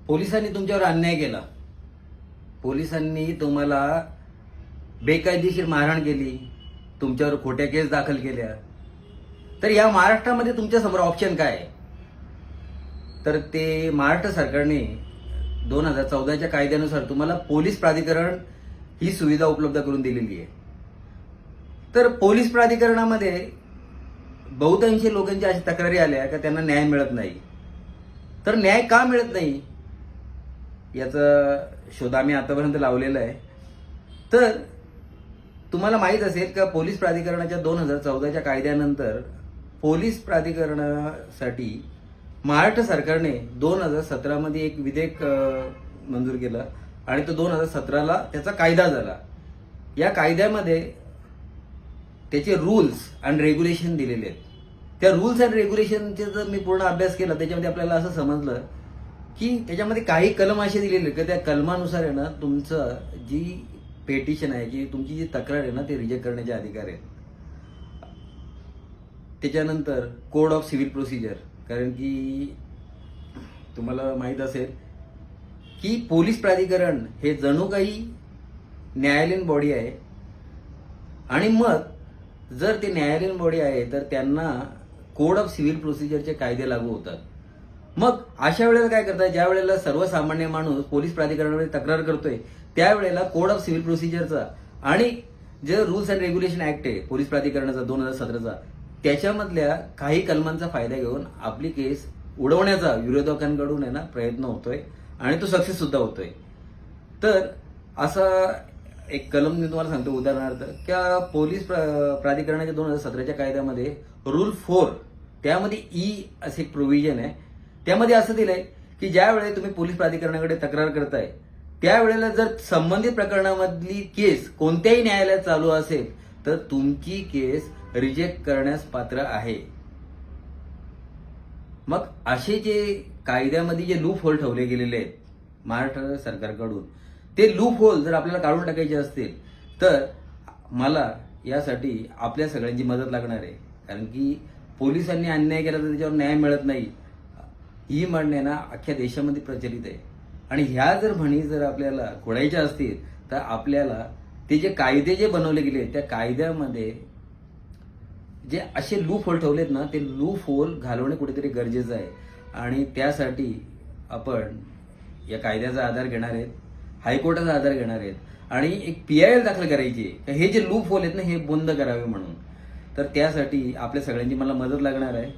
पोलिसांनी तुमच्यावर अन्याय केला, पोलिसांनी तुम्हाला बेकायदेशीर मारहाण केली, तुमच्यावर खोट्या केस दाखल केल्या, तर या महाराष्ट्रामध्ये तुमच्या समोर ऑप्शन काय आहे? तर ते महाराष्ट्र सरकारने 2014च्या कायद्यानुसार तुम्हाला पोलीस प्राधिकरण ही सुविधा उपलब्ध करून दिलेली आहे. तर पोलीस प्राधिकरणामध्ये बहुतांशी लोकांच्या अशा तक्रारी आल्या का त्यांना न्याय मिळत नाही. तर न्याय का मिळत नाही याचा शोध आम्ही आतापर्यंत लावलेला आहे. तर तुम्हाला माहित असेल का पोलीस प्राधिकरणाच्या 2014च्या कायद्यानंतर पोलीस प्राधिकरणासाठी महाराष्ट्र सरकारने 2017 मध्ये एक विधेयक मंजूर केलं आणि तो 2017ला त्याचा कायदा झाला. या कायद्यामध्ये त्याचे रूल्स अँड रेग्युलेशन दिलेले आहेत. त्या रूल्स अँड रेग्युलेशनचे जर मी पूर्ण अभ्यास केला त्याच्यामध्ये आपल्याला असं समजलं की त्याच्यामध्ये काही कलम असे दिलेले की त्या कलमानुसार आहे ना तुमचं जी पेटिशन आहे, जी तुमची जी तक्रार आहे ना ते रिजेक्ट करण्याचे अधिकार आहेत. त्याच्यानंतर कोड ऑफ सिव्हिल प्रोसिजर, कारण की तुम्हाला माहित असेल की पोलीस प्राधिकरण हे जणू काही न्यायालयीन बॉडी आहे आणि मग जर ते न्यायालयीन बॉडी आहे तर त्यांना कोड ऑफ सिव्हिल प्रोसिजरचे कायदे लागू होतात. मग अशा वेळेला काय करतात, ज्या वेळेला सर्वसामान्य माणूस पोलीस प्राधिकरणामध्ये तक्रार करतोय त्यावेळेला कोड ऑफ सिव्हिल प्रोसिजरचा आणि जे रूल्स अँड रेग्युलेशन ऍक्ट आहे पोलीस प्राधिकरणाचा 2017चा त्याच्यामधल्या काही कलमांचा फायदा घेऊन आपली केस उडवण्याचा विरोधकांकडून आहे ना प्रयत्न होतोय आणि तो सक्सेस सुद्धा होतोय. तर असा एक कलम मी तुम्हाला सांगतो, उदाहरणार्थ त्या पोलीस प्राधिकरणाच्या 2017च्या कायद्यामध्ये रूल 4 त्यामध्ये ई असे एक प्रोव्हिजन आहे. त्यामध्ये असं दिलंय की ज्या वेळेला तुम्ही पोलीस प्राधिकरणाकडे तक्रार करताय त्यावेळेला जर संबंधित प्रकरणामधली केस कोणत्याही न्यायालयात चालू असेल तर तुमची केस रिजेक्ट करण्यास पात्र आहे. मग असे जे कायद्यामध्ये जे लूप होल ठेवले गेलेले आहेत महाराष्ट्र सरकारकडून, ते लूप होल जर आपल्याला काढून टाकायचे असतील तर मला यासाठी आपल्या सगळ्यांची मदत लागणार आहे. कारण की पोलिसांनी अन्याय केला तर त्याच्यावर न्याय मिळत नाही ही म्हणणे ना अख्ख्या देशामध्ये प्रचलित आहे. आणि ह्या जर म्हणी जर आपल्याला खोडायच्या असतील तर आपल्याला ते जे कायदे जे बनवले गेले त्या कायद्यामध्ये जे असे लूप होल ठेवलेत ना ते लूप होल घालवणे कुठेतरी गरजेचं आहे. आणि त्यासाठी आपण या कायद्याचा आधार घेणार आहेत, हायकोर्टाचा आधार घेणार आहेत आणि एक PIL दाखल करायची आहे हे जे लूप होल आहेत ना हे बंद करावे म्हणून. तर त्यासाठी आपल्या सगळ्यांची मला मदत लागणार आहे.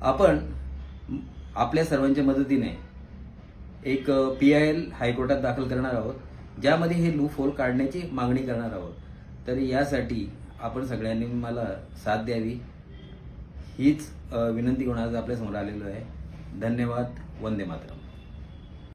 आपण आपल्या सर्वांच्या मदतीने एक PIL हायकोर्टात दाखल करणार आहोत ज्यामध्ये हे लूप होल काढण्याची मागणी करणार आहोत. तर यासाठी आपण सगळ्यांनी मला साथ द्यावी हीच विनंती घेऊन आज आपल्या समोर आलेलो आहे. धन्यवाद. वंदे मातरम.